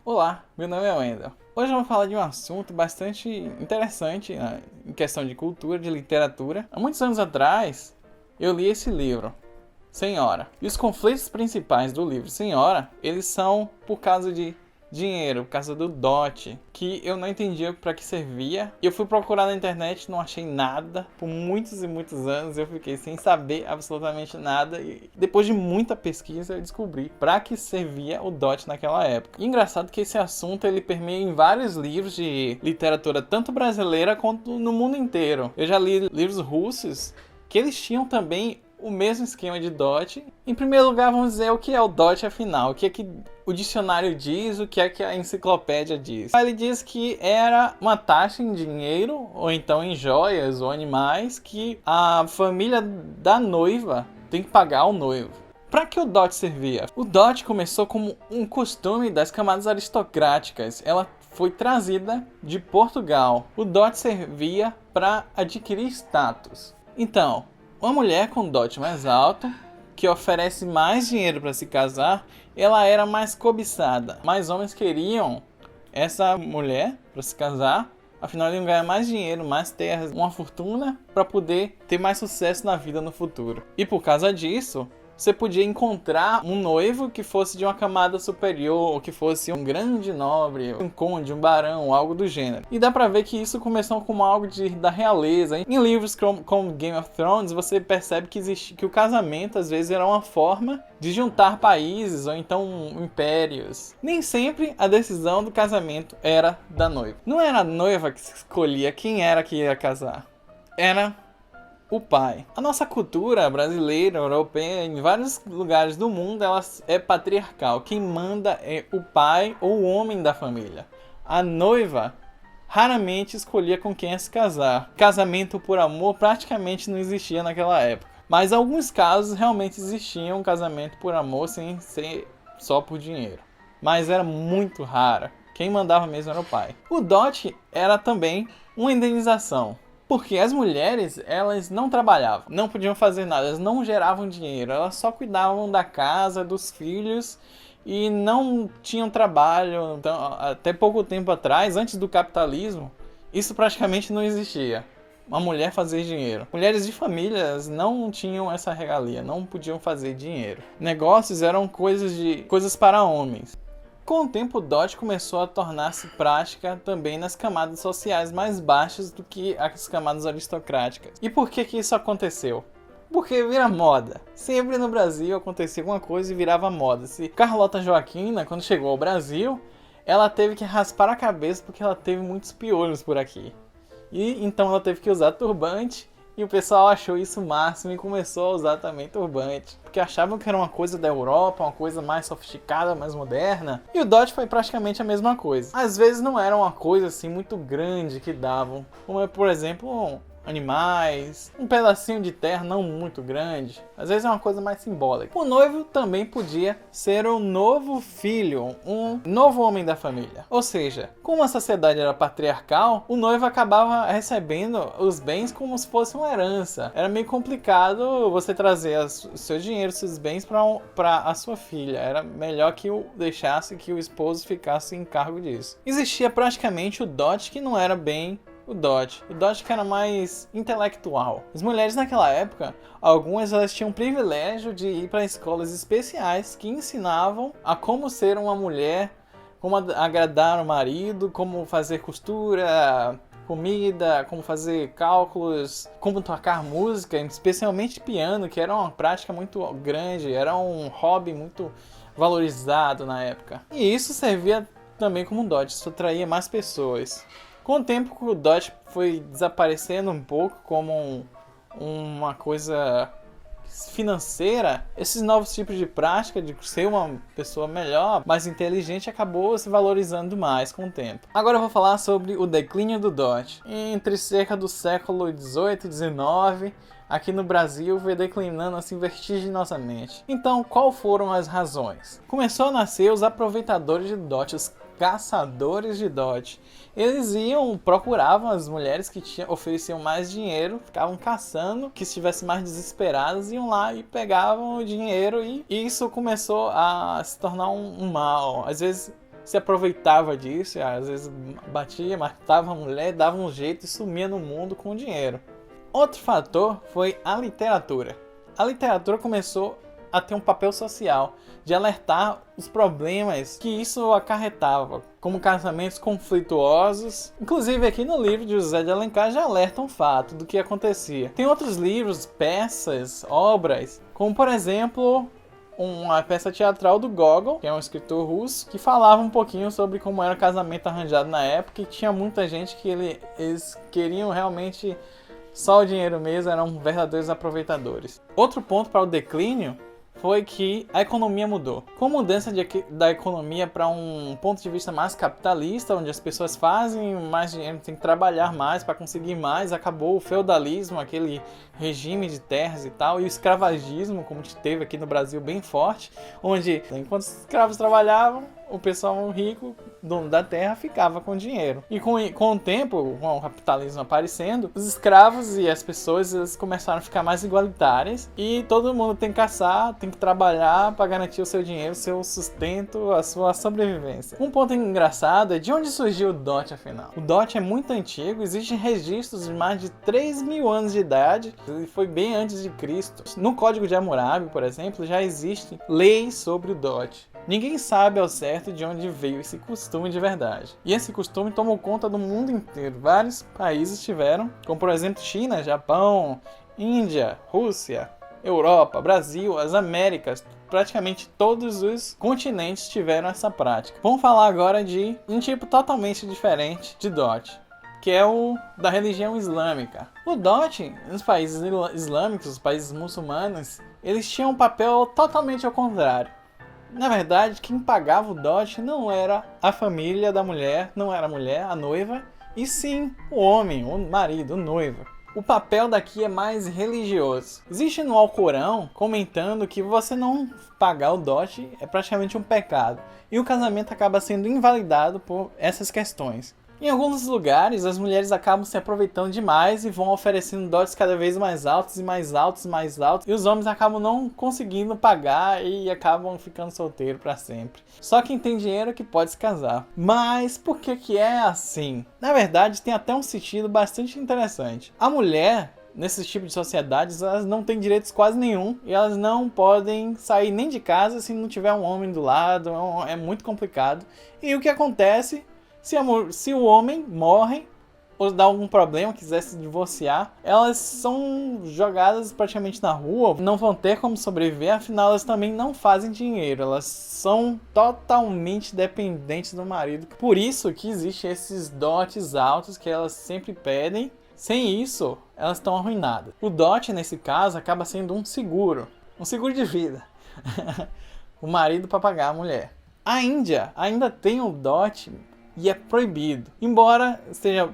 Olá, meu nome é Wendel. Hoje eu vou falar de um assunto bastante interessante, em questão de cultura, de literatura. Há muitos anos atrás, eu li esse livro, Senhora. E os conflitos principais do livro Senhora, eles são por causa de dinheiro, por causa do dote, que eu não entendia para que servia. Eu fui procurar na internet, não achei nada. Por muitos e muitos anos eu fiquei sem saber absolutamente nada. E depois de muita pesquisa eu descobri para que servia o dote naquela época. E engraçado que esse assunto ele permeia em vários livros de literatura, tanto brasileira quanto no mundo inteiro. Eu já li livros russos que eles tinham também o mesmo esquema de dote. Em primeiro lugar, vamos dizer o que é o dote afinal, o que é que o dicionário diz, o que é que a enciclopédia diz. Ele diz que era uma taxa em dinheiro, ou então em joias ou animais, que a família da noiva tem que pagar ao noivo. Para que o dote servia? O dote começou como um costume das camadas aristocráticas. Ela foi trazida de Portugal. O dote servia para adquirir status. Então, uma mulher com dote mais alto, que oferece mais dinheiro para se casar, ela era mais cobiçada. Mais homens queriam essa mulher para se casar, afinal eles iam ganhar mais dinheiro, mais terras, uma fortuna para poder ter mais sucesso na vida no futuro. E por causa disso, você podia encontrar um noivo que fosse de uma camada superior, ou que fosse um grande nobre, um conde, um barão, algo do gênero. E dá pra ver que isso começou como algo da realeza. Em livros como Game of Thrones, você percebe que o casamento às vezes era uma forma de juntar países ou então impérios. Nem sempre a decisão do casamento era da noiva. Não era a noiva que escolhia quem era que ia casar. Era o pai. A nossa cultura brasileira, europeia, em vários lugares do mundo, ela é patriarcal. Quem manda é o pai ou o homem da família. A noiva raramente escolhia com quem ia se casar. Casamento por amor praticamente não existia naquela época. Mas em alguns casos realmente existia um casamento por amor sem ser só por dinheiro. Mas era muito raro. Quem mandava mesmo era o pai. O dote era também uma indenização. Porque as mulheres, elas não trabalhavam, não podiam fazer nada, elas não geravam dinheiro, elas só cuidavam da casa, dos filhos e não tinham trabalho. Então, até pouco tempo atrás, antes do capitalismo, isso praticamente não existia. Uma mulher fazer dinheiro. Mulheres de famílias não tinham essa regalia, não podiam fazer dinheiro. Negócios eram coisas para homens. Com o tempo, o dote começou a tornar-se prática também nas camadas sociais mais baixas do que as camadas aristocráticas. E por que isso aconteceu? Porque vira moda. Sempre no Brasil acontecia alguma coisa e virava moda. Se Carlota Joaquina, quando chegou ao Brasil, ela teve que raspar a cabeça porque ela teve muitos piolhos por aqui. E então ela teve que usar turbante. E o pessoal achou isso o máximo e começou a usar também turbante. Porque achavam que era uma coisa da Europa, uma coisa mais sofisticada, mais moderna. E o dote foi praticamente a mesma coisa. Às vezes não era uma coisa assim muito grande que davam. Como por exemplo, animais, um pedacinho de terra não muito grande. Às vezes é uma coisa mais simbólica. O noivo também podia ser um novo filho, um novo homem da família. Ou seja, como a sociedade era patriarcal, o noivo acabava recebendo os bens como se fosse uma herança. Era meio complicado você trazer o seu dinheiro, seus bens para a sua filha. Era melhor que deixasse que o esposo ficasse em cargo disso. Existia praticamente o dote, que não era bem o dote que era mais intelectual. As mulheres naquela época, algumas elas tinham o privilégio de ir para escolas especiais que ensinavam a como ser uma mulher, como agradar o marido, como fazer costura, comida, como fazer cálculos, como tocar música, especialmente piano, que era uma prática muito grande, era um hobby muito valorizado na época. E isso servia também como um dote, isso atraía mais pessoas. Com o tempo, o dote foi desaparecendo um pouco como uma coisa financeira. Esses novos tipos de prática, de ser uma pessoa melhor, mais inteligente, acabou se valorizando mais com o tempo. Agora eu vou falar sobre o declínio do dote. Entre cerca do século XVIII e XIX, aqui no Brasil veio declinando assim vertiginosamente. Então, qual foram as razões? Começou a nascer os aproveitadores de dote, os caçadores de dote. Eles procuravam as mulheres que ofereciam mais dinheiro, ficavam caçando, que estivessem mais desesperadas, iam lá e pegavam o dinheiro, e isso começou a se tornar um mal. Às vezes se aproveitava disso, às vezes batia, matava a mulher, dava um jeito e sumia no mundo com o dinheiro. Outro fator foi a literatura. A literatura começou a ter um papel social, de alertar os problemas que isso acarretava, como casamentos conflituosos. Inclusive aqui no livro de José de Alencar já alerta um fato do que acontecia. Tem outros livros, peças, obras, como por exemplo uma peça teatral do Gogol, que é um escritor russo, que falava um pouquinho sobre como era o casamento arranjado na época, e tinha muita gente que eles queriam realmente só o dinheiro mesmo, eram verdadeiros aproveitadores. Outro ponto para o declínio foi que a economia mudou. Com a mudança da economia para um ponto de vista mais capitalista, onde as pessoas fazem mais dinheiro, tem que trabalhar mais para conseguir mais, acabou o feudalismo, aquele regime de terras e tal, e o escravagismo, como teve aqui no Brasil bem forte, onde enquanto os escravos trabalhavam, o pessoal rico, dono da terra, ficava com dinheiro. E com o tempo, com o capitalismo aparecendo, os escravos e as pessoas eles começaram a ficar mais igualitárias e todo mundo tem que caçar, tem que trabalhar para garantir o seu dinheiro, o seu sustento, a sua sobrevivência. Um ponto engraçado é de onde surgiu o dote, afinal. O dote é muito antigo, existem registros de mais de 3.000 anos de idade, ele foi bem antes de Cristo. No Código de Hammurabi, por exemplo, já existem leis sobre o dote. Ninguém sabe ao certo de onde veio esse costume de verdade. E esse costume tomou conta do mundo inteiro. Vários países tiveram, como por exemplo China, Japão, Índia, Rússia, Europa, Brasil, as Américas. Praticamente todos os continentes tiveram essa prática. Vamos falar agora de um tipo totalmente diferente de dote, que é o da religião islâmica. O dote, nos países islâmicos, os países muçulmanos, eles tinham um papel totalmente ao contrário. Na verdade, quem pagava o dote não era a família da mulher, não era a mulher, a noiva, e sim o homem, o marido, o noivo. O papel daqui é mais religioso. Existe no Alcorão comentando que você não pagar o dote é praticamente um pecado, e o casamento acaba sendo invalidado por essas questões. Em alguns lugares, as mulheres acabam se aproveitando demais e vão oferecendo dotes cada vez mais altos e mais altos e mais altos. E os homens acabam não conseguindo pagar e acabam ficando solteiros para sempre. Só quem tem dinheiro é que pode se casar. Mas por que é assim? Na verdade, tem até um sentido bastante interessante. A mulher, nesse tipo de sociedades, elas não têm direitos quase nenhum. E elas não podem sair nem de casa se não tiver um homem do lado. É muito complicado. E o que acontece? Se o homem morre ou dá algum problema, quiser se divorciar, elas são jogadas praticamente na rua, não vão ter como sobreviver, afinal elas também não fazem dinheiro, elas são totalmente dependentes do marido. Por isso que existem esses dotes altos que elas sempre pedem, sem isso elas estão arruinadas. O dote nesse caso acaba sendo um seguro de vida, o marido para pagar a mulher. A Índia ainda tem o dote e é proibido. Embora esteja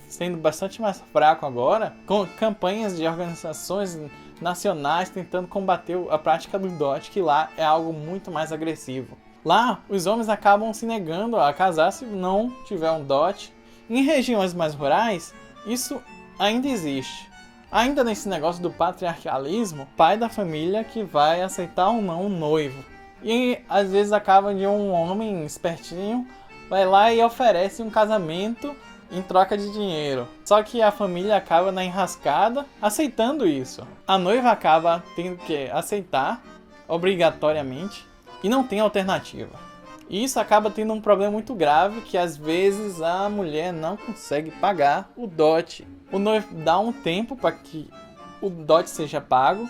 sendo bastante mais fraco agora, com campanhas de organizações nacionais tentando combater a prática do dote, que lá é algo muito mais agressivo. Lá, os homens acabam se negando a casar se não tiver um dote. Em regiões mais rurais, isso ainda existe. Ainda nesse negócio do patriarcalismo, pai da família que vai aceitar ou não um noivo. E às vezes acaba de um homem espertinho vai lá e oferece um casamento em troca de dinheiro. Só que a família acaba na enrascada aceitando isso. A noiva acaba tendo que aceitar obrigatoriamente e não tem alternativa. E isso acaba tendo um problema muito grave, que às vezes a mulher não consegue pagar o dote. O noivo dá um tempo para que o dote seja pago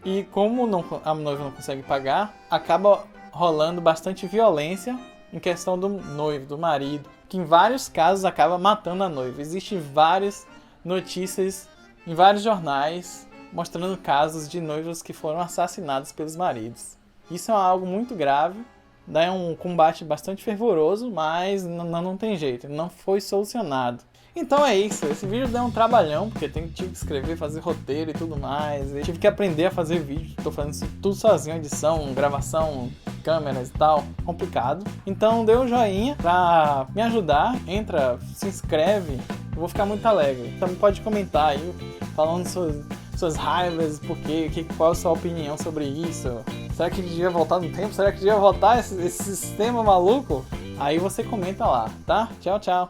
e como a noiva não consegue pagar, acaba rolando bastante violência em questão do noivo, do marido, que em vários casos acaba matando a noiva. Existem várias notícias em vários jornais mostrando casos de noivos que foram assassinados pelos maridos. Isso é algo muito grave, é um combate bastante fervoroso, mas não tem jeito, não foi solucionado. Então é isso, esse vídeo deu um trabalhão, porque tive que escrever, fazer roteiro e tudo mais. Eu tive que aprender a fazer vídeo, tô fazendo isso tudo sozinho, edição, gravação, câmeras e tal, complicado. Então dê um joinha pra me ajudar, entra, se inscreve, eu vou ficar muito alegre. Também pode comentar aí, falando suas raivas, qual a sua opinião sobre isso. Será que devia voltar no tempo? Será que devia voltar esse sistema maluco? Aí você comenta lá, tá? Tchau, tchau.